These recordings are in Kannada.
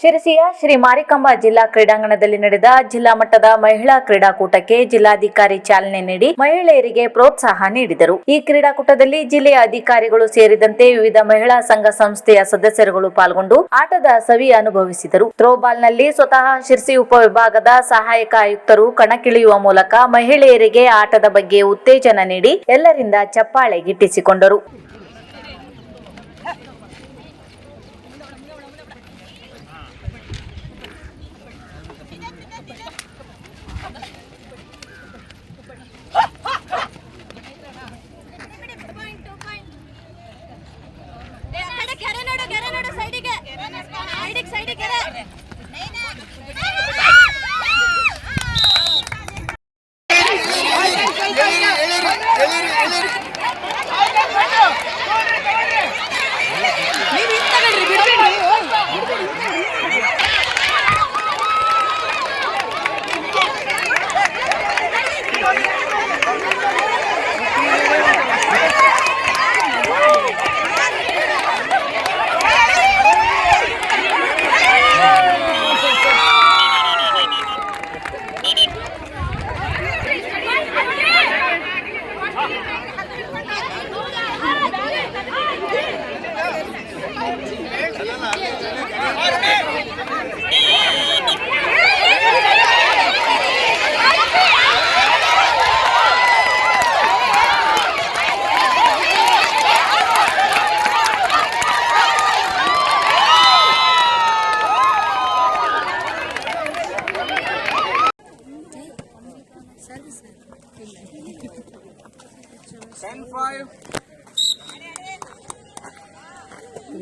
ಶಿರಸಿಯ ಶ್ರೀ ಮಾರಿಕಾಂಬಾ ಜಿಲ್ಲಾ ಕ್ರೀಡಾಂಗಣದಲ್ಲಿ ನಡೆದ ಜಿಲ್ಲಾ ಮಟ್ಟದ ಮಹಿಳಾ ಕ್ರೀಡಾಕೂಟಕ್ಕೆ ಜಿಲ್ಲಾಧಿಕಾರಿ ಚಾಲನೆ ನೀಡಿ ಮಹಿಳೆಯರಿಗೆ ಪ್ರೋತ್ಸಾಹ ನೀಡಿದರು. ಈ ಕ್ರೀಡಾಕೂಟದಲ್ಲಿ ಜಿಲ್ಲೆಯ ಅಧಿಕಾರಿಗಳು ಸೇರಿದಂತೆ ವಿವಿಧ ಮಹಿಳಾ ಸಂಘ ಸಂಸ್ಥೆಯ ಸದಸ್ಯರುಗಳು ಪಾಲ್ಗೊಂಡು ಆಟದ ಸವಿ ಅನುಭವಿಸಿದರು. ಥ್ರೋಬಾಲ್ನಲ್ಲಿ ಸ್ವತಃ ಶಿರಸಿ ಉಪವಿಭಾಗದ ಸಹಾಯಕ ಆಯುಕ್ತರು ಕಣಕ್ಕಿಳಿಯುವ ಮೂಲಕ ಮಹಿಳೆಯರಿಗೆ ಆಟದ ಬಗ್ಗೆ ಉತ್ತೇಜನ ನೀಡಿ ಎಲ್ಲರಿಂದ ಚಪ್ಪಾಳೆ ಗಿಟ್ಟಿಸಿಕೊಂಡರು.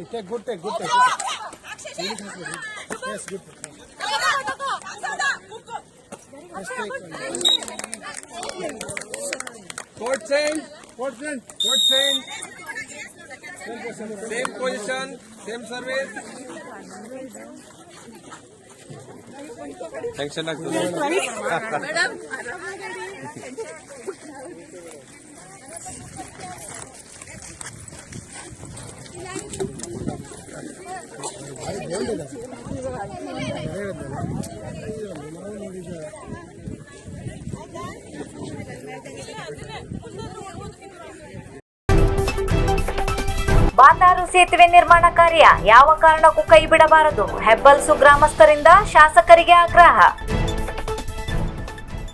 Take good. Yes, good. Court change. Same position, same service. Sanction Madam. ಬಾಂದಾರು ಸೇತುವೆ ನಿರ್ಮಾಣ ಕಾರ್ಯ ಯಾವ ಕಾರಣಕ್ಕೂ ಕೈ ಬಿಡಬಾರದು. ಹೆಬ್ಬಲ್ಸು ಗ್ರಾಮಸ್ಥರಿಂದ ಶಾಸಕರಿಗೆ ಆಗ್ರಹ.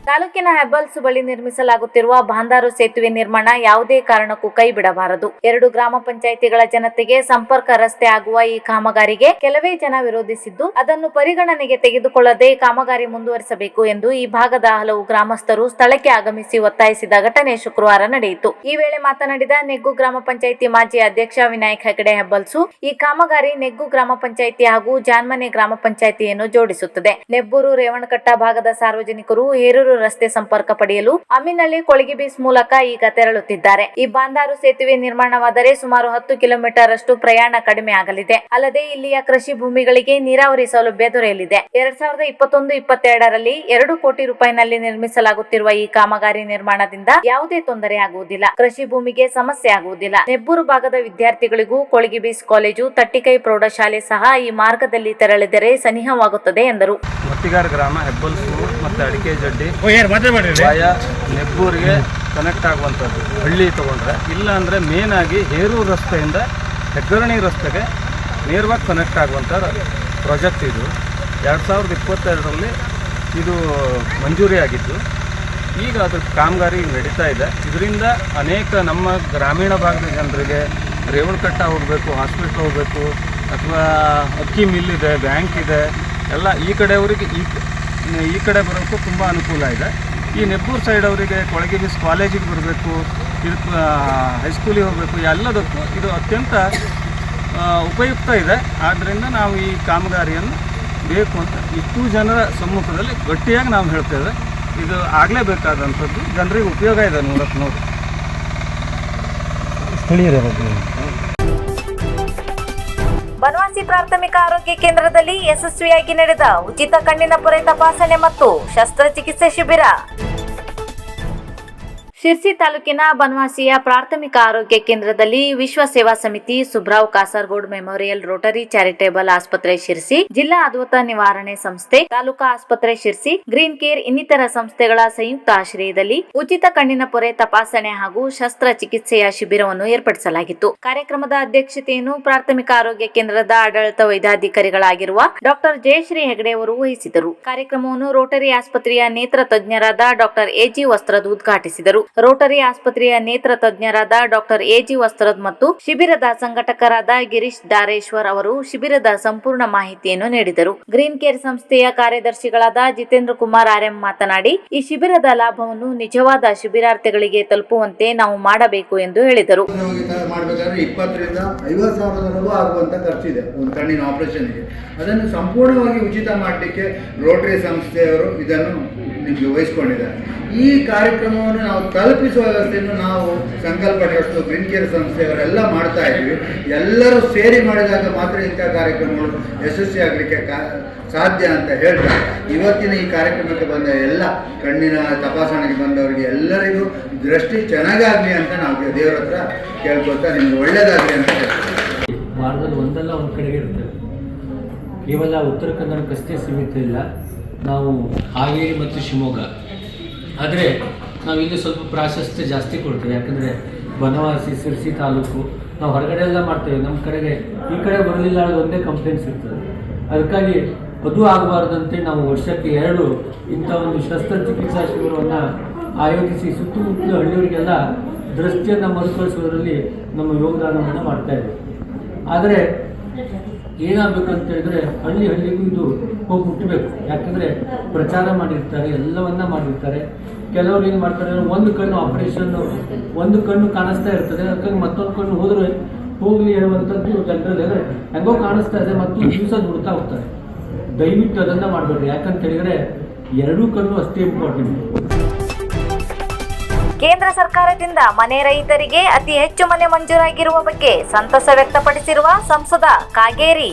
ತಾಲೂಕಿನ ಹೆಬ್ಬಲ್ಸು ಬಳಿ ನಿರ್ಮಿಸಲಾಗುತ್ತಿರುವ ಬಾಂದಾರು ಸೇತುವೆ ನಿರ್ಮಾಣ ಯಾವುದೇ ಕಾರಣಕ್ಕೂ ಕೈ ಬಿಡಬಾರದು. 2 ಗ್ರಾಮ ಪಂಚಾಯಿತಿಗಳ ಜನತೆಗೆ ಸಂಪರ್ಕ ರಸ್ತೆ ಆಗುವ ಈ ಕಾಮಗಾರಿಗೆ ಕೆಲವೇ ಜನ ವಿರೋಧಿಸಿದ್ದು, ಅದನ್ನು ಪರಿಗಣನೆಗೆ ತೆಗೆದುಕೊಳ್ಳದೆ ಕಾಮಗಾರಿ ಮುಂದುವರಿಸಬೇಕು ಎಂದು ಈ ಭಾಗದ ಹಲವು ಗ್ರಾಮಸ್ಥರು ಸ್ಥಳಕ್ಕೆ ಆಗಮಿಸಿ ಒತ್ತಾಯಿಸಿದ ಘಟನೆ ಶುಕ್ರವಾರ ನಡೆಯಿತು. ಈ ವೇಳೆ ಮಾತನಾಡಿದ ನೆಗ್ಗು ಗ್ರಾಮ ಪಂಚಾಯಿತಿ ಮಾಜಿ ಅಧ್ಯಕ್ಷ ವಿನಾಯಕ್ ಹೆಗಡೆ ಹೆಬ್ಬಲ್ಸು, ಈ ಕಾಮಗಾರಿ ನೆಗ್ಗು ಗ್ರಾಮ ಪಂಚಾಯಿತಿ ಹಾಗೂ ಜಾನ್ಮನೆ ಗ್ರಾಮ ಪಂಚಾಯಿತಿಯನ್ನು ಜೋಡಿಸುತ್ತದೆ. ನೆಬ್ಬೂರು ರೇವಣಕಟ್ಟ ಭಾಗದ ಸಾರ್ವಜನಿಕರು ಹೇರೂರು ರಸ್ತೆ ಸಂಪರ್ಕ ಪಡೆಯಲು ಅಮ್ಮಿನಹಳ್ಳಿ ಕೊಳಗಿಬೀಸ್ ಮೂಲಕ ಈಗ ತೆರಳುತ್ತಿದ್ದಾರೆ. ಈ ಬಾಂದಾರು ಸೇತುವೆ ನಿರ್ಮಾಣವಾದರೆ ಸುಮಾರು 10 ಕಿಲೋಮೀಟರ್ ಅಷ್ಟು ಪ್ರಯಾಣ ಕಡಿಮೆ ಆಗಲಿದೆ. ಅಲ್ಲದೆ ಇಲ್ಲಿಯ ಕೃಷಿ ಭೂಮಿಗಳಿಗೆ ನೀರಾವರಿ ಸೌಲಭ್ಯ ದೊರೆಯಲಿದೆ. 2021-22ರಲ್ಲಿ 2 ಕೋಟಿ ರೂಪಾಯಿನಲ್ಲಿ ನಿರ್ಮಿಸಲಾಗುತ್ತಿರುವ ಈ ಕಾಮಗಾರಿ ನಿರ್ಮಾಣದಿಂದ ಯಾವುದೇ ತೊಂದರೆ ಆಗುವುದಿಲ್ಲ. ಕೃಷಿ ಭೂಮಿಗೆ ಸಮಸ್ಯೆ ಆಗುವುದಿಲ್ಲ. ನೆಬ್ಬೂರು ಭಾಗದ ವಿದ್ಯಾರ್ಥಿಗಳಿಗೂ ಕೊಳಗಿಬೀಸ್ ಕಾಲೇಜು, ತಟ್ಟಿಕೈ ಪ್ರೌಢಶಾಲೆ ಸಹ ಈ ಮಾರ್ಗದಲ್ಲಿ ತೆರಳಿದರೆ ಸನಿಹವಾಗುತ್ತದೆ ಎಂದರು. ಮತ್ತಿಗಾರ ಗ್ರಾಮ ಹೆಬ್ಬಲ್ಸು ಮತ್ತು ಅಡಿಕೆ ಜಡ್ಡಿ ನೆಬ್ಬೂರಿಗೆ ಕನೆಕ್ಟ್ ಆಗುವಂಥದ್ದು ಹಳ್ಳಿ ತಗೊಂಡ್ರೆ, ಇಲ್ಲ ಅಂದರೆ ಮೇನ್ ಆಗಿ ಹೇರೂರು ರಸ್ತೆಯಿಂದ ಹೆಗ್ಗರಣಿ ರಸ್ತೆಗೆ ನೇರವಾಗಿ ಕನೆಕ್ಟ್ ಆಗುವಂಥ ಪ್ರಾಜೆಕ್ಟ್ ಇದು. 2022ರಲ್ಲಿ ಇದು ಮಂಜೂರಿ ಆಗಿದ್ದು, ಈಗ ಅದ್ರ ಕಾಮಗಾರಿ ನಡೀತಾ ಇದೆ. ಇದರಿಂದ ಅನೇಕ ನಮ್ಮ ಗ್ರಾಮೀಣ ಭಾಗದ ಜನರಿಗೆ ರೇವಣಕಟ್ಟ ಹೋಗಬೇಕು, ಹಾಸ್ಪಿಟ್ಲ್ ಹೋಗಬೇಕು, ಅಥವಾ ಅಕ್ಕಿ ಮಿಲ್ ಇದೆ, ಬ್ಯಾಂಕ್ ಇದೆ, ಎಲ್ಲ ಈ ಕಡೆಯವರಿಗೆ ಈ ಕಡೆ ಬರೋಕ್ಕೂ ತುಂಬ ಅನುಕೂಲ ಇದೆ. ಈ ನೆಬ್ಬೂರು ಸೈಡ್ ಅವರಿಗೆ ಕೊಳಗಿಬೀಸ್ ಕಾಲೇಜಿಗೆ ಬರಬೇಕು, ಹೈಸ್ಕೂಲಿಗೆ ಹೋಗಬೇಕು, ಎಲ್ಲದಕ್ಕೂ ಇದು ಅತ್ಯಂತ ಉಪಯುಕ್ತ ಇದೆ. ಆದ್ದರಿಂದ ನಾವು ಈ ಕಾಮಗಾರಿಯನ್ನು ಬೇಕು ಅಂತ ಇಷ್ಟು ಜನರ ಸಮ್ಮುಖದಲ್ಲಿ ಗಟ್ಟಿಯಾಗಿ ನಾವು ಹೇಳ್ತೇವೆ. ಇದು ಆಗಲೇಬೇಕಾದಂಥದ್ದು, ಜನರಿಗೆ ಉಪಯೋಗ ಇದೆ ನೋಡಿ. ಸ್ಥಳೀಯರ ಬನವಾಸಿ ಪ್ರಾಥಮಿಕ ಆರೋಗ್ಯ ಕೇಂದ್ರದಲ್ಲಿ ಯಶಸ್ವಿಯಾಗಿ ನಡೆದ ಉಚಿತ ಕಣ್ಣಿನ ಪೊರೆ ತಪಾಸಣೆ ಮತ್ತು ಶಸ್ತ್ರಚಿಕಿತ್ಸೆ ಶಿಬಿರ. ಶಿರ್ಸಿ ತಾಲೂಕಿನ ಬನವಾಸಿಯ ಪ್ರಾಥಮಿಕ ಆರೋಗ್ಯ ಕೇಂದ್ರದಲ್ಲಿ ವಿಶ್ವ ಸೇವಾ ಸಮಿತಿ, Subrao Kasaragod memorial Rotary charitable ಆಸ್ಪತ್ರೆ ಶಿರ್ಸಿ, ಜಿಲ್ಲಾ ಆದ್ವತ ನಿವಾರಣೆ ಸಂಸ್ಥೆ, ತಾಲೂಕಾ ಆಸ್ಪತ್ರೆ ಶಿರ್ಸಿ, ಗ್ರೀನ್ ಕೇರ್ ಇನ್ನಿತರ ಸಂಸ್ಥೆಗಳ ಸಂಯುಕ್ತ ಆಶ್ರಯದಲ್ಲಿ ಉಚಿತ ಕಣ್ಣಿನ ಪೊರೆ ತಪಾಸಣೆ ಹಾಗೂ ಶಸ್ತ್ರಚಿಕಿತ್ಸೆಯ ಶಿಬಿರವನ್ನು ಏರ್ಪಡಿಸಲಾಗಿತ್ತು. ಕಾರ್ಯಕ್ರಮದ ಅಧ್ಯಕ್ಷತೆಯನ್ನು ಪ್ರಾಥಮಿಕ ಆರೋಗ್ಯ ಕೇಂದ್ರದ ಆಡಳಿತ ವೈದ್ಯಾಧಿಕಾರಿಗಳಾಗಿರುವ ಡಾಕ್ಟರ್ ಜಯಶ್ರೀ ಹೆಗಡೆ ಅವರು ವಹಿಸಿದರು. ಕಾರ್ಯಕ್ರಮವನ್ನು ರೋಟರಿ ಆಸ್ಪತ್ರೆಯ ನೇತ್ರ ತಜ್ಞರಾದ ಡಾಕ್ಟರ್ ಎಜಿ ವಸ್ತ್ರದ್ ಉದ್ಘಾಟಿಸಿದರು. ರೋಟರಿ ಆಸ್ಪತ್ರೆಯ ನೇತ್ರ ತಜ್ಞರಾದ ಡಾಕ್ಟರ್ ಎಜಿ ವಸ್ತ್ರದ್ ಮತ್ತು ಶಿಬಿರದ ಸಂಘಟಕರಾದ ಗಿರೀಶ್ ದಾರೇಶ್ವರ್ ಅವರು ಶಿಬಿರದ ಸಂಪೂರ್ಣ ಮಾಹಿತಿಯನ್ನು ನೀಡಿದರು. ಗ್ರೀನ್ ಕೇರ್ ಸಂಸ್ಥೆಯ ಕಾರ್ಯದರ್ಶಿಗಳಾದ ಜಿತೇಂದ್ರ ಕುಮಾರ್ ಆರ್ಎಂ ಮಾತನಾಡಿ, ಈ ಶಿಬಿರದ ಲಾಭವನ್ನು ನಿಜವಾದ ಶಿಬಿರಾರ್ಥಿಗಳಿಗೆ ತಲುಪುವಂತೆ ನಾವು ಮಾಡಬೇಕು ಎಂದು ಹೇಳಿದರು. ಮಾಡಬೇಕಾದ್ರೆ 20,000 ರಿಂದ 50,000 ಆಗುವಂತ ಖರ್ಚಿದೆ ಒಂದು ಕಣ್ಣಿನ ಆಪರೇಷನ್ಗೆ. ಅದನ್ನು ಸಂಪೂರ್ಣವಾಗಿ ಉಚಿತ ಮಾಡಲಿಕ್ಕೆ ರೋಟರಿ ಸಂಸ್ಥೆಯವರು ಇದನ್ನು ನಿಮಗೆ ವಹಿಸಿಕೊಂಡಿದ್ದಾರೆ. ಈ ಕಾರ್ಯಕ್ರಮವನ್ನು ನಾವು ತಲುಪಿಸುವ ವ್ಯವಸ್ಥೆಯನ್ನು ನಾವು ಸಂಕಲ್ಪ ಟ್ರಸ್ಟ್, ಗ್ರೀನ್ ಕೇರ್ ಸಂಸ್ಥೆಯವರೆಲ್ಲ ಮಾಡ್ತಾ ಇದ್ವಿ. ಎಲ್ಲರೂ ಸೇರಿ ಮಾಡಿದಾಗ ಮಾತ್ರ ಇಂಥ ಕಾರ್ಯಕ್ರಮಗಳು ಯಶಸ್ವಿ ಆಗಲಿಕ್ಕೆ ಸಾಧ್ಯ ಅಂತ ಹೇಳ್ತಾರೆ. ಇವತ್ತಿನ ಈ ಕಾರ್ಯಕ್ರಮಕ್ಕೆ ಬಂದ ಎಲ್ಲ ಕಣ್ಣಿನ ತಪಾಸಣೆಗೆ ಬಂದವರಿಗೆ ಎಲ್ಲರಿಗೂ ದೃಷ್ಟಿ ಚೆನ್ನಾಗಾಗಲಿ ಅಂತ ನಾವು ದೇವರ ಹತ್ರ ಕೇಳ್ಕೊಳ್ತಾ ನಿಮ್ಗೆ ಒಳ್ಳೇದಾಗಲಿ ಅಂತ ಹೇಳ್ತೀವಿ. ವಾರದಲ್ಲಿ ಒಂದಲ್ಲ ಒಂದು ಕಡೆಗೆ ಇರ್ತೇವೆ. ಕೇವಲ ಉತ್ತರ ಕನ್ನಡಕ್ಕಷ್ಟೇ ಸೀಮಿತ ಇಲ್ಲ. ನಾವು ಹಾವೇರಿ ಮತ್ತು ಶಿವಮೊಗ್ಗ, ಆದರೆ ನಾವು ಇಲ್ಲಿ ಸ್ವಲ್ಪ ಪ್ರಾಶಸ್ತ್ಯ ಜಾಸ್ತಿ ಕೊಡ್ತೇವೆ. ಯಾಕಂದರೆ ಬನವಾಸಿ, ಶಿರ್ಸಿ ತಾಲೂಕು ನಾವು ಹೊರಗಡೆ ಎಲ್ಲ ಮಾಡ್ತೇವೆ. ನಮ್ಮ ಕಡೆಗೆ ಈ ಕಡೆ ಬರಲಿಲ್ಲ ಒಂದೇ ಕಂಪ್ಲೇಂಟ್ಸ್ ಇರ್ತದೆ. ಅದಕ್ಕಾಗಿ ಅದು ಆಗಬಾರ್ದಂತೆ ನಾವು ವರ್ಷಕ್ಕೆ 2 ಇಂಥ ಒಂದು ಶಸ್ತ್ರಚಿಕಿತ್ಸಾ ಶಿಬಿರವನ್ನು ಆಯೋಜಿಸಿ ಸುತ್ತಮುತ್ತಲ ಹಳ್ಳಿಯವರಿಗೆಲ್ಲ ದೃಷ್ಟಿಯನ್ನು ಮರುಕಳಿಸೋದ್ರಲ್ಲಿ ನಮ್ಮ ಯೋಗದಾನವನ್ನು ಮಾಡ್ತಾಯಿದ್ದೇವೆ. ಆದರೆ ಏನಾಗಬೇಕಂತ ಹೇಳಿದ್ರೆ ಹಳ್ಳಿಗೂ ಇದು ಹೋಗಿ ಮುಟ್ಟಬೇಕು. ಯಾಕಂದರೆ ಪ್ರಚಾರ ಮಾಡಿರ್ತಾರೆ, ಎಲ್ಲವನ್ನ ಮಾಡಿರ್ತಾರೆ. ಕೆಲವರು ಏನು ಮಾಡ್ತಾರೆ, ಒಂದು ಕಣ್ಣು ಆಪರೇಷನ್ನು, ಒಂದು ಕಣ್ಣು ಕಾಣಿಸ್ತಾ ಇರ್ತದೆ, ಅದಕ್ಕಾಗಿ ಮತ್ತೊಂದು ಕಣ್ಣು ಹೋಗಲಿ ಹೇಳುವಂಥದ್ದು ಜನರಲ್ಲಿ ಹೆಂಗೋ ಕಾಣಿಸ್ತಾ ಇದೆ ಮತ್ತು ದಿವಸ ದುಡ್ತಾ ಹೋಗ್ತಾರೆ. ದಯವಿಟ್ಟು ಅದನ್ನು ಮಾಡಬೇಡ್ರಿ. ಯಾಕಂತ ಹೇಳಿದರೆ 2 ಕಣ್ಣು ಅಷ್ಟೇ ಇಂಪಾರ್ಟೆಂಟ್. ಕೇಂದ್ರ ಸರ್ಕಾರದಿಂದ ಮನೆ ರಹಿತರಿಗೆ ಅತಿ ಹೆಚ್ಚು ಮನೆ ಮಂಜೂರಾಗಿರುವ ಬಗ್ಗೆ ಸಂತಸ ವ್ಯಕ್ತಪಡಿಸಿರುವ ಸಂಸದ ಕಾಗೇರಿ.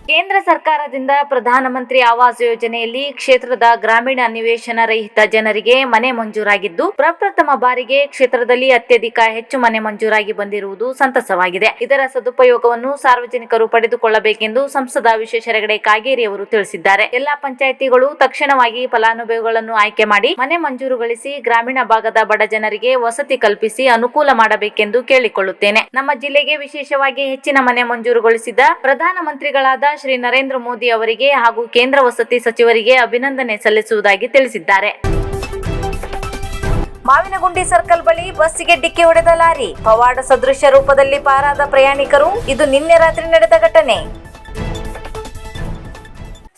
ಕೇಂದ್ರ ಸರ್ಕಾರದಿಂದ ಪ್ರಧಾನಮಂತ್ರಿ ಆವಾಸ್ ಯೋಜನೆಯಲ್ಲಿ ಕ್ಷೇತ್ರದ ಗ್ರಾಮೀಣ ನಿವೇಶನ ರಹಿತ ಜನರಿಗೆ ಮನೆ ಮಂಜೂರಾಗಿದ್ದು, ಪ್ರಪ್ರಥಮ ಬಾರಿಗೆ ಕ್ಷೇತ್ರದಲ್ಲಿ ಅತ್ಯಧಿಕ ಹೆಚ್ಚು ಮನೆ ಮಂಜೂರಾಗಿ ಬಂದಿರುವುದು ಸಂತಸವಾಗಿದೆ. ಇದರ ಸದುಪಯೋಗವನ್ನು ಸಾರ್ವಜನಿಕರು ಪಡೆದುಕೊಳ್ಳಬೇಕೆಂದು ಸಂಸದ ವಿಶ್ವೇಶ್ವರ ಹೆಗಡೆ ಕಾಗೇರಿ ಅವರು ತಿಳಿಸಿದ್ದಾರೆ. ಎಲ್ಲಾ ಪಂಚಾಯಿತಿಗಳು ತಕ್ಷಣವಾಗಿ ಫಲಾನುಭವಿಗಳನ್ನು ಆಯ್ಕೆ ಮಾಡಿ ಮನೆ ಮಂಜೂರುಗೊಳಿಸಿ ಗ್ರಾಮೀಣ ಭಾಗದ ಬಡ ಜನರಿಗೆ ವಸತಿ ಕಲ್ಪಿಸಿ ಅನುಕೂಲ ಮಾಡಬೇಕೆಂದು ಕೇಳಿಕೊಳ್ಳುತ್ತೇನೆ. ನಮ್ಮ ಜಿಲ್ಲೆಗೆ ವಿಶೇಷವಾಗಿ ಹೆಚ್ಚಿನ ಮನೆ ಮಂಜೂರುಗೊಳಿಸಿದ ಪ್ರಧಾನಮಂತ್ರಿಗಳಾದ ಶ್ರೀ ನರೇಂದ್ರ ಮೋದಿ ಅವರಿಗೆ ಹಾಗೂ ಕೇಂದ್ರ ವಸತಿ ಸಚಿವರಿಗೆ ಅಭಿನಂದನೆ ಸಲ್ಲಿಸುವುದಾಗಿ ತಿಳಿಸಿದ್ದಾರೆ. ಮಾವಿನಗುಂಡಿ ಸರ್ಕಲ್ ಬಳಿ ಬಸ್ಸಿಗೆ ಡಿಕ್ಕಿ ಹೊಡೆದ ಲಾರಿ, ಪವಾಡ ಸದೃಶ ರೂಪದಲ್ಲಿ ಪಾರಾದ ಪ್ರಯಾಣಿಕರು. ಇದು ನಿನ್ನೆ ರಾತ್ರಿ ನಡೆದ ಘಟನೆ.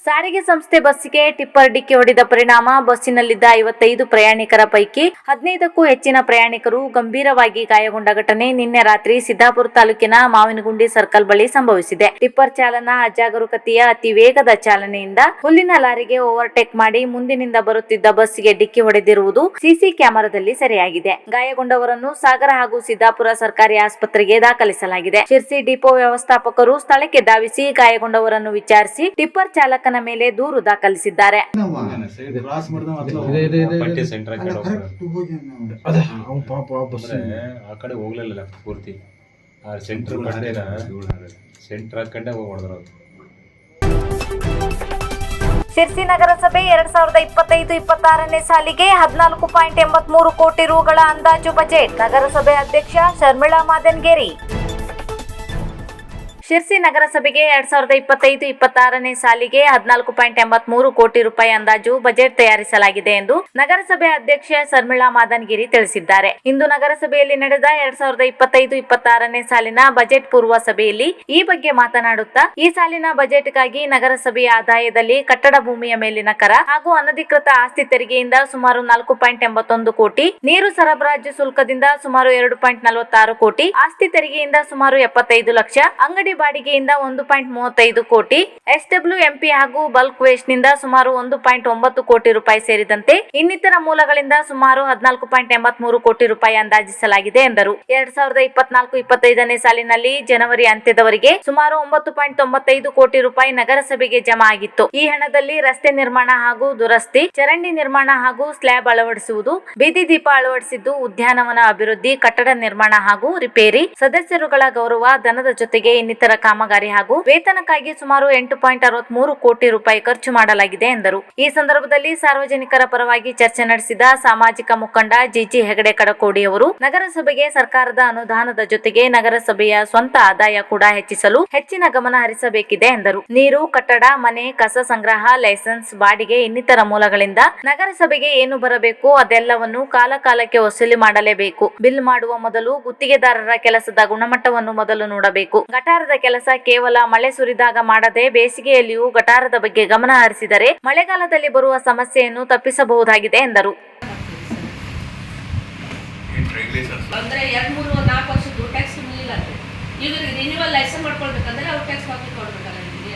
ಸಾರಿಗೆ ಸಂಸ್ಥೆ ಬಸ್ಸಿಗೆ ಟಿಪ್ಪರ್ ಡಿಕ್ಕಿ ಹೊಡೆದ ಪರಿಣಾಮ ಬಸ್ಸಿನಲ್ಲಿದ್ದ 55 ಪ್ರಯಾಣಿಕರ ಪೈಕಿ 15ಕ್ಕೂ ಹೆಚ್ಚಿನ ಪ್ರಯಾಣಿಕರು ಗಂಭೀರವಾಗಿ ಗಾಯಗೊಂಡ ಘಟನೆ ನಿನ್ನೆ ರಾತ್ರಿ ಸಿದ್ದಾಪುರ ತಾಲೂಕಿನ ಮಾವಿನಗುಂಡಿ ಸರ್ಕಲ್ ಬಳಿ ಸಂಭವಿಸಿದೆ. ಟಿಪ್ಪರ್ ಚಾಲನ ಅಜಾಗರೂಕತೆಯ ಅತಿ ವೇಗದ ಚಾಲನೆಯಿಂದ ಹುಲ್ಲಿನ ಲಾರಿಗೆ ಓವರ್ಟೇಕ್ ಮಾಡಿ ಮುಂದಿನಿಂದ ಬರುತ್ತಿದ್ದ ಬಸ್ಸಿಗೆ ಡಿಕ್ಕಿ ಹೊಡೆದಿರುವುದು ಸಿಸಿ ಕ್ಯಾಮೆರಾದಲ್ಲಿ ಸೆರೆಯಾಗಿದೆ. ಗಾಯಗೊಂಡವರನ್ನು ಸಾಗರ ಹಾಗೂ ಸಿದ್ದಾಪುರ ಸರ್ಕಾರಿ ಆಸ್ಪತ್ರೆಗೆ ದಾಖಲಿಸಲಾಗಿದೆ. ಶಿರ್ಸಿ ಡಿಪೋ ವ್ಯವಸ್ಥಾಪಕರು ಸ್ಥಳಕ್ಕೆ ಧಾವಿಸಿ ಗಾಯಗೊಂಡವರನ್ನು ವಿಚಾರಿಸಿ ಟಿಪ್ಪರ್ ಚಾಲಕನ ಮೇಲೆ ದೂರು ದಾಖಲಿಸಿದ್ದಾರೆ. ಆ ಕಡೆ ಹೋಗ್ಲಿಲ್ಲ ಪೂರ್ತಿ ಸೆಂಟ್ರ್ ಹಾಕೊಂಡೆ ಹೋಗ್ಬಿಡ್ರು. ಶಿರ್ಸಿ ನಗರಸಭೆ 2025-26ನೇ ಸಾಲಿಗೆ 14.83 ಕೋಟಿ ರುಗಳ ಅಂದಾಜು ಬಜೆಟ್. ನಗರಸಭೆ ಅಧ್ಯಕ್ಷ ಶರ್ಮಿಳಾ ಮಾದನ್ಗೇರಿ. ಶಿರ್ಸಿ ನಗರಸಭೆಗೆ 2025-26ನೇ ಸಾಲಿಗೆ 14.83 ಕೋಟಿ ರೂಪಾಯಿ ಅಂದಾಜು ಬಜೆಟ್ ತಯಾರಿಸಲಾಗಿದೆ ಎಂದು ನಗರಸಭೆ ಅಧ್ಯಕ್ಷೆ ಶರ್ಮಿಳಾ ಮಾದನ್ಗಿರಿ ತಿಳಿಸಿದ್ದಾರೆ. ಇಂದು ನಗರಸಭೆಯಲ್ಲಿ ನಡೆದ 2025-26ನೇ ಸಾಲಿನ ಬಜೆಟ್ ಪೂರ್ವ ಸಭೆಯಲ್ಲಿ ಈ ಬಗ್ಗೆ ಮಾತನಾಡುತ್ತಾ, ಈ ಸಾಲಿನ ಬಜೆಟ್ಗಾಗಿ ನಗರಸಭೆಯ ಆದಾಯದಲ್ಲಿ ಕಟ್ಟಡ ಭೂಮಿಯ ಮೇಲಿನ ಕರ ಹಾಗೂ ಅನಧಿಕೃತ ಆಸ್ತಿ ತೆರಿಗೆಯಿಂದ ಸುಮಾರು 4.81 ಕೋಟಿ, ನೀರು ಸರಬರಾಜು ಶುಲ್ಕದಿಂದ ಸುಮಾರು 2.46 ಕೋಟಿ, ಆಸ್ತಿ ತೆರಿಗೆಯಿಂದ ಸುಮಾರು 75 ಲಕ್ಷ, ಅಂಗಡಿ ಬಾಡಿಗೆಯಿಂದ 1.35 ಕೋಟಿ, SWMP ಹಾಗೂ ಬಲ್ಕ್ ವೇಸ್ಟ್ ನಿಂದ ಸುಮಾರು 1.9 ಕೋಟಿ ರೂಪಾಯಿ ಸೇರಿದಂತೆ ಇನ್ನಿತರ ಮೂಲಗಳಿಂದ ಸುಮಾರು 14.83 ಕೋಟಿ ರೂಪಾಯಿ ಅಂದಾಜಿಸಲಾಗಿದೆ ಎಂದರು. 2024-25ನೇ ಸಾಲಿನಲ್ಲಿ ಜನವರಿ ಅಂತ್ಯದವರೆಗೆ ಸುಮಾರು 9.95 ಕೋಟಿ ರೂಪಾಯಿ ನಗರಸಭೆಗೆ ಜಮಾ ಆಗಿತ್ತು. ಈ ಹಣದಲ್ಲಿ ರಸ್ತೆ ನಿರ್ಮಾಣ ಹಾಗೂ ದುರಸ್ತಿ, ಚರಂಡಿ ನಿರ್ಮಾಣ ಹಾಗೂ ಸ್ಲ್ಯಾಬ್ ಅಳವಡಿಸುವುದು, ಬೀದಿ ದೀಪ ಅಳವಡಿಸಿದ್ದು, ಉದ್ಯಾನವನ ಅಭಿವೃದ್ಧಿ, ಕಟ್ಟಡ ನಿರ್ಮಾಣ ಹಾಗೂ ರಿಪೇರಿ, ಸದಸ್ಯರುಗಳ ಗೌರವ ಧನದ ಜೊತೆಗೆ ಇನ್ನಿತರ ಕಾಮಗಾರಿ ಹಾಗೂ ವೇತನಕ್ಕಾಗಿ ಸುಮಾರು 8.63 ಕೋಟಿ ರೂಪಾಯಿ ಖರ್ಚು ಮಾಡಲಾಗಿದೆ ಎಂದರು. ಈ ಸಂದರ್ಭದಲ್ಲಿ ಸಾರ್ವಜನಿಕರ ಪರವಾಗಿ ಚರ್ಚೆ ನಡೆಸಿದ ಸಾಮಾಜಿಕ ಮುಖಂಡ ಜಿಜಿ ಹೆಗಡೆ ಕಡಕೋಡಿ ಅವರು ನಗರಸಭೆಗೆ ಸರ್ಕಾರದ ಅನುದಾನದ ಜೊತೆಗೆ ನಗರಸಭೆಯ ಸ್ವಂತ ಆದಾಯ ಕೂಡ ಹೆಚ್ಚಿಸಲು ಹೆಚ್ಚಿನ ಗಮನ ಹರಿಸಬೇಕಿದೆ ಎಂದರು. ನೀರು, ಕಟ್ಟಡ, ಮನೆ, ಕಸ ಸಂಗ್ರಹ, ಲೈಸೆನ್ಸ್, ಬಾಡಿಗೆ ಇನ್ನಿತರ ಮೂಲಗಳಿಂದ ನಗರಸಭೆಗೆ ಏನು ಬರಬೇಕು ಅದೆಲ್ಲವನ್ನು ಕಾಲಕಾಲಕ್ಕೆ ವಸೂಲಿ ಮಾಡಲೇಬೇಕು. ಬಿಲ್ ಮಾಡುವ ಮೊದಲು ಗುತ್ತಿಗೆದಾರರ ಕೆಲಸದ ಗುಣಮಟ್ಟವನ್ನು ಮೊದಲು ನೋಡಬೇಕು. ಗಟಾರದ ಕೆಲಸ ಕೇವಲ ಮಳೆ ಸುರಿದಾಗ ಮಾಡದೆ ಬೇಸಿಗೆಯಲ್ಲಿಯೂ ಗಟಾರದ ಬಗ್ಗೆ ಗಮನ ಹರಿಸಿದರೆ ಮಳೆಗಾಲದಲ್ಲಿ ಬರುವ ಸಮಸ್ಯೆಯನ್ನು ತಪ್ಪಿಸಬಹುದಾಗಿದೆ ಎಂದರು. ಅಂದ್ರೆ 2-3-4 ವರ್ಷದ್ದು ಟ್ಯಾಕ್ಸ್ ಇಲ್ಲ. ಇವ್ರಿಗೆ ರಿನ್ಯೂವಲ್ ಲೈಸೆನ್ಸ್ ಮಾಡ್ಕೊಳ್ಬೇಕಂದ್ರೆ ಅವ್ರು ಟ್ಯಾಕ್ಸ್ ಹಾಕಿ ಕೊಡ್ಬೇಕಲ್ಲ ನಿಮಗೆ.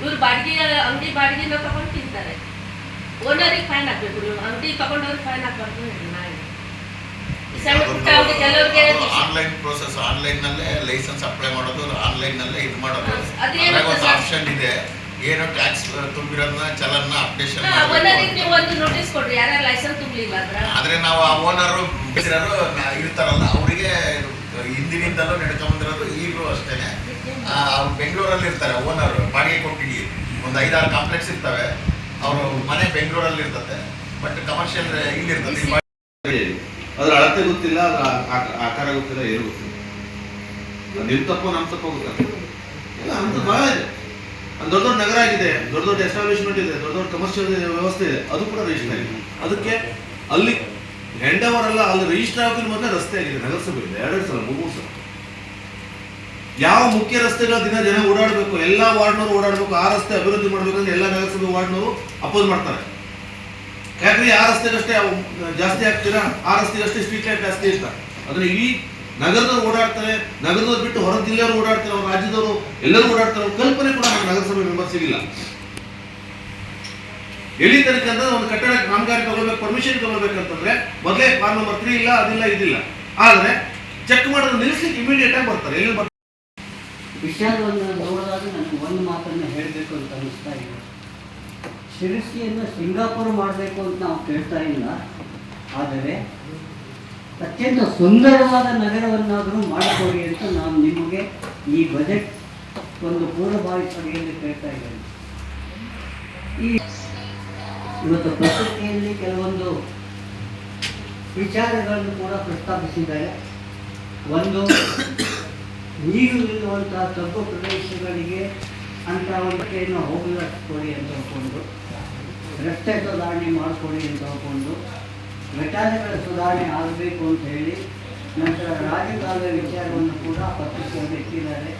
ಇವ್ರು ಬಾಡಿಗೆ ಅಂಗಡಿ ಬಾಡಿಗೆನ ತಗೊಂಡು ತಿಂತಾರೆ. ಓನರಿಗೆ ಫೈನ್ ಹಾಕ್ಬೇಕು. ನೀವು ಅಂಗಡಿ ತಗೊಂಡವ್ರಿಗೆ ಫೈನ್ ಹಾಕ್ಬಾರ್ದು ಹೇಳಿ ನಾನು. ಈ ಸಣ್ಣ ಪುಟ್ಟ ಅವ್ರಿಗೆ ಕೆಲವ್ರಿಗೆ ಆನ್ಲೈನ್ ಪ್ರೋಸೆಸ್, ಆನ್ಲೈನ್ ನಲ್ಲೇ ಲೈಸೆನ್ಸ್ ಅಪ್ಲೈ ಮಾಡೋದು, ಆನ್ಲೈನ್ ನಲ್ಲೇ ಇದು ಮಾಡೋದು. ಅದೇನು ಒಂದು ಆಪ್ಷನ್ ಇದೆ, ಏನೋ ಟ್ಯಾಕ್ಸ್ ತುಂಬಿರೋದನ್ನ ಚಲನ್ನ ಅಪ್ಡೇಷನ್ ಓನರಿಗೆ ನೀವು ಒಂದು ನೋಟಿಸ್ ಕೊಡ್ರಿ, ಯಾರ್ಯಾರು ಲೈಸೆನ್ಸ್ ತುಂಬಲಿಲ್ಲ ಆದ್ರೆ ನಾವು ಆ ಓನರು ಇರ್ತಾರಲ್ಲ ಅವರಿಗೆ ಹಿಂದಿನಿಂದಲೂ ನಡ್ಕೊಂಡ್ಬಂದಿರೋದು. ಈಗಲೂ ಅಷ್ಟೇನೆ ಅವ್ರು ಬೆಂಗಳೂರಲ್ಲಿ ಇರ್ತಾರೆ ಓನರ್, ಬಾಡಿಗೆ ಕೊಟ್ಟಿಗೆ ಒಂದು 5-6 ಕಾಂಪ್ಲೆಕ್ಸ್ ಇರ್ತವೆ. ಅವರು ಮನೆ ಬೆಂಗಳೂರಲ್ಲಿ ಇರ್ತದೆ, ಬಟ್ ಕಮರ್ಷಿಯಲ್ ಇಲ್ಲಿ ಇರ್ತದೆ. ಅದ್ರ ಅಳತೆ ಗೊತ್ತಿಲ್ಲ, ಅದ್ರ ಆಕಾರ ಗೊತ್ತಿಲ್ಲ, ಏನು ಗೊತ್ತಿಲ್ಲ. ನಿಮ್ ತಪ್ಪು ನಮ್ ತಪ್ಪು ಗೊತ್ತಾಗ್ತದೆ. ಎಲ್ಲ ಅಂತ ಬಹಳ ಇದೆ. ದೊಡ್ಡ ದೊಡ್ಡ ನಗರ ಆಗಿದೆ, ದೊಡ್ಡ ದೊಡ್ಡ ಎಸ್ಟಾಬ್ಲಿಷ್ಮೆಂಟ್ ಇದೆ, ದೊಡ್ಡ ದೊಡ್ಡ ಕಮರ್ಷಿಯಲ್ ವ್ಯವಸ್ಥೆ ಇದೆ, ಅದು ಕೂಡ ರಿಜಿಸ್ಟರ್ ಆಗಿದೆ. ಅದಕ್ಕೆ ಅಲ್ಲಿ ಹೆಂಡವರ್ ಅಲ್ಲ, ಅಲ್ಲಿ ರಿಜಿಸ್ಟರ್ ಆಗೋದ್ರ ಮೊದಲೇ ರಸ್ತೆ ಆಗಿದೆ. ನಗರಸಭೆ ಇದೆ 2 ಸಲ 3 ಸಲ. ಯಾವ ಮುಖ್ಯ ರಸ್ತೆಗಳ ದಿನ ಜನ ಓಡಾಡಬೇಕು, ಎಲ್ಲಾ ವಾರ್ಡ್ನವರು ಓಡಾಡಬೇಕು, ಆ ರಸ್ತೆ ಅಭಿವೃದ್ಧಿ ಮಾಡ್ಬೇಕಂದ್ರೆ ಎಲ್ಲ ನಗರಸಭೆ ವಾರ್ಡ್ನವರು ಅಪೋಸ್ ಮಾಡ್ತಾರೆ. ಯಾಕಂದ್ರೆ ಆ ರಸ್ತೆಗಷ್ಟೇ ಜಾಸ್ತಿ ಆಗ್ತೀರಾ, ಆ ರಸ್ತೆಗಷ್ಟೇ ಸ್ಟ್ರೀಟ್ ಲೈಟ್ ಜಾಸ್ತಿ ಇರ್ತಾರೆ. ಅದನ್ನ ಇಡೀ ನಗರದವ್ರು ಓಡಾಡ್ತಾರೆ, ನಗರದವ್ರು ಬಿಟ್ಟು ಹೊರ ಜಿಲ್ಲೆಯವರು ಓಡಾಡ್ತಾರೆ, ಅವ್ರ ರಾಜ್ಯದವರು ಎಲ್ಲರೂ ಓಡಾಡ್ತಾರೆ. ಅವ್ರ ಕಲ್ಪನೆ ಕೂಡ ನಮ್ಮ ನಗರಸಭೆ ಮೆಂಬರ್ ಸಿಗಿಲ್ಲ. ಎಲ್ಲಿ ತನಕ ಅಂದ್ರೆ ಒಂದು ಕಟ್ಟಡ ಕಾಮಗಾರಿ ತಗೊಳ್ಬೇಕು, ಪರ್ಮಿಷನ್ ತಗೊಳ್ಬೇಕಂತಂದ್ರೆ ಮೊದಲೇ ಫಾರ್ಮ್ ನಂಬರ್ 3 ಇಲ್ಲ, ಅದಿಲ್ಲ, ಇದಿಲ್ಲ. ಆದ್ರೆ ಚೆಕ್ ಮಾಡೋದು ನಿಲ್ಲಿಸ್ಲಿಕ್ಕೆ ಇಮಿಡಿಯೇಟ್ ಆಗಿ ಬರ್ತಾರೆ. ಎಲ್ಲಿ ಬರ್ತಾರೆ ವಿಷಯವನ್ನು ನೋಡಿದಾಗ ನನಗೆ ಒಂದು ಮಾತನ್ನು ಹೇಳಬೇಕು ಅಂತ ಅನಿಸ್ತಾ ಇದೆ. ಶಿರಸಿಯನ್ನು ಸಿಂಗಾಪುರ ಮಾಡಬೇಕು ಅಂತ ನಾವು ಕೇಳ್ತಾ ಇಲ್ಲ, ಆದರೆ ಅತ್ಯಂತ ಸುಂದರವಾದ ನಗರವನ್ನಾದರೂ ಮಾಡಿಕೊಡಿ ಅಂತ ನಾನು ನಿಮಗೆ ಈ ಬಜೆಟ್ ಒಂದು ಪೂರ್ವಭಾವಿ ಸಭೆಯಲ್ಲಿ ಕೇಳ್ತಾ ಇದ್ದೇನೆ. ಈ ಇವತ್ತು ಪತ್ರಿಕೆಯಲ್ಲಿ ಕೆಲವೊಂದು ವಿಚಾರಗಳನ್ನು ಕೂಡ ಪ್ರಸ್ತಾಪಿಸಿದ್ದಾರೆ. ಒಂದು, ನೀರು ನಿಲ್ಲುವಂತಹ ತಗ್ಗು ಪ್ರದೇಶಗಳಿಗೆ ಅಂತ ಒಂದು ಹೋಗಲಾಡಿಸ್ಕೊಡಿ ಅಂತ ಹೇಳ್ಕೊಂಡು, ರಸ್ತೆ ಸುಧಾರಣೆ ಮಾಡಿಕೊಡಿ ಅಂತ ಹೇಳ್ಕೊಂಡು, ಘಟನೆಗಳ ಸುಧಾರಣೆ ಆಗಬೇಕು ಅಂತ ಹೇಳಿ, ನಂತರ ರಾಜಕಾಲದ ವಿಚಾರವನ್ನು ಕೂಡ ಪತ್ರಿಕೆಯಲ್ಲಿ ಎತ್ತಿದ್ದಾರೆ.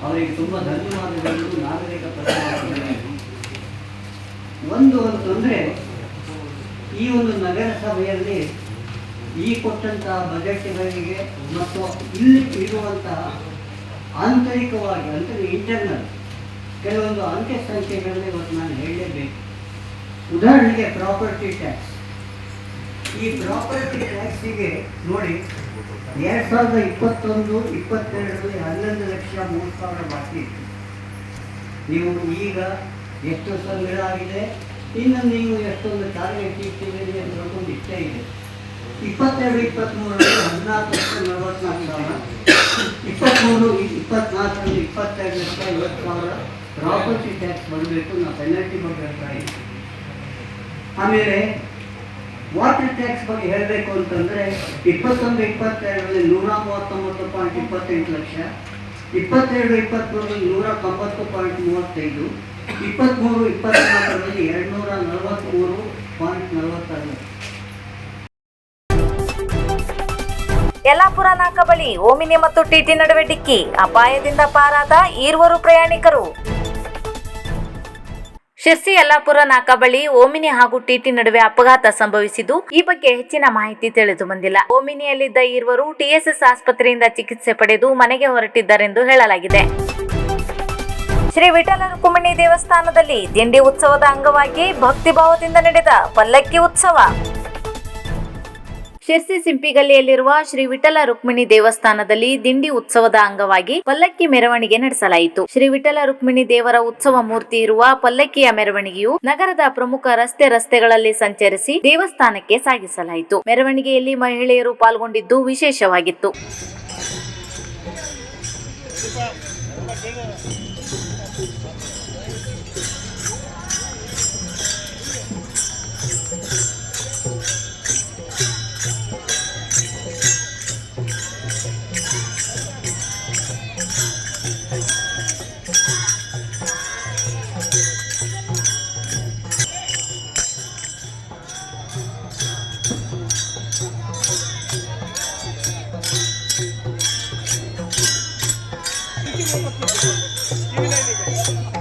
ಅವರಿಗೆ ತುಂಬ ಧನ್ಯವಾದಗಳು. ನಾಗರಿಕ ಪ್ರತಿನಿಧಿಗಳು ಒಂದು ಅಂತಂದರೆ, ಈ ಒಂದು ನಗರಸಭೆಯಲ್ಲಿ ಈ ಕೊಟ್ಟಂತಹ ಬಜೆಟ್ಗಳಿಗೆ ಮತ್ತು ಇಲ್ಲಿ ಇರುವಂತಹ ಆಂತರಿಕವಾಗಿ ಅಂದರೆ ಇಂಟರ್ನಲ್ ಕೆಲವೊಂದು ಅಂಕೆ ಸಂಖ್ಯೆಗಳಲ್ಲಿ ಇವತ್ತು ನಾನು ಹೇಳಲೇಬೇಕು. ಉದಾಹರಣೆಗೆ ಪ್ರಾಪರ್ಟಿ ಟ್ಯಾಕ್ಸ್. ಈ ಪ್ರಾಪರ್ಟಿ ಟ್ಯಾಕ್ಸಿಗೆ ನೋಡಿ 2021-22ರಲ್ಲಿ 11,03,000 ಬಾಕಿ ಇತ್ತು. ನೀವು ಈಗ ಎಷ್ಟು ಸಂಗ್ರಹ ಆಗಿದೆ, ಇನ್ನು ನೀವು ಎಷ್ಟೊಂದು ಟಾರ್ಗೆಟ್ ಇಟ್ಟಿದ್ದೀರಿ ಅಂತ ಹೇಳ್ಕೊಂಡು ಇಷ್ಟೇ ಇದೆ. 22-23ರಲ್ಲಿ 14,44,000, 23-24ರಲ್ಲಿ 22,50,000 ಪ್ರಾಪರ್ಟಿ ಟ್ಯಾಕ್ಸ್ ಬರಬೇಕು. ನಾವು ಪೆನಾಲ್ಟಿ ಬಗ್ಗೆ ಹೇಳ್ತಾ ಇದ್ದೀವಿ. ಆಮೇಲೆ ವಾಟರ್ ಟ್ಯಾಕ್ಸ್ ಬಗ್ಗೆ ಹೇಳಬೇಕು ಅಂತಂದರೆ 21-22ರಲ್ಲಿ 139.28 ಲಕ್ಷ, 22-23ರಲ್ಲಿ 190.35, 23-24ರಲ್ಲಿ 243.46. ಯಲ್ಲಾಪುರ ನಾಕ ಬಳಿ ಓಮಿನಿ ಮತ್ತು ಟಿಟಿ ನಡುವೆ ಡಿಕ್ಕಿ, ಅಪಾಯದಿಂದ ಪಾರಾದ 2 ಪ್ರಯಾಣಿಕರು. ಶಿರ್ಸಿ ಯಲ್ಲಾಪುರ ನಾಕಾ ಬಳಿ ಓಮಿನಿ ಹಾಗೂ ಟಿಟಿ ನಡುವೆ ಅಪಘಾತ ಸಂಭವಿಸಿದ್ದು, ಈ ಬಗ್ಗೆ ಹೆಚ್ಚಿನ ಮಾಹಿತಿ ತಿಳಿದು ಬಂದಿಲ್ಲ. ಓಮಿನಿಯಲ್ಲಿದ್ದ ಇರುವರು ಟಿಎಸ್ಎಸ್ ಆಸ್ಪತ್ರೆಯಿಂದ ಚಿಕಿತ್ಸೆ ಪಡೆದು ಮನೆಗೆ ಹೊರಟಿದ್ದಾರೆಂದು ಹೇಳಲಾಗಿದೆ. ಶ್ರೀ ವಿಠಲ ರುಕ್ಮಿಣಿ ದೇವಸ್ಥಾನದಲ್ಲಿ ದಿಂಡಿ ಉತ್ಸವದ ಅಂಗವಾಗಿ ಭಕ್ತಿಭಾವದಿಂದ ನಡೆದ ಪಲ್ಲಕ್ಕಿ ಉತ್ಸವ. ಶಿರ್ಸಿ ಸಿಂಪಿಗಲ್ಲಿಯಲ್ಲಿರುವ ಶ್ರೀ ವಿಠಲ ರುಕ್ಮಿಣಿ ದೇವಸ್ಥಾನದಲ್ಲಿ ದಿಂಡಿ ಉತ್ಸವದ ಅಂಗವಾಗಿ ಪಲ್ಲಕ್ಕಿ ಮೆರವಣಿಗೆ ನಡೆಸಲಾಯಿತು. ಶ್ರೀ ವಿಠಲ ರುಕ್ಮಿಣಿ ದೇವರ ಉತ್ಸವ ಮೂರ್ತಿ ಇರುವ ಪಲ್ಲಕ್ಕಿಯ ಮೆರವಣಿಗೆಯು ನಗರದ ಪ್ರಮುಖ ರಸ್ತೆಗಳಲ್ಲಿ ಸಂಚರಿಸಿ ದೇವಸ್ಥಾನಕ್ಕೆ ಸಾಗಿಸಲಾಯಿತು. ಮೆರವಣಿಗೆಯಲ್ಲಿ ಮಹಿಳೆಯರು ಪಾಲ್ಗೊಂಡಿದ್ದು ವಿಶೇಷವಾಗಿತ್ತು. Ini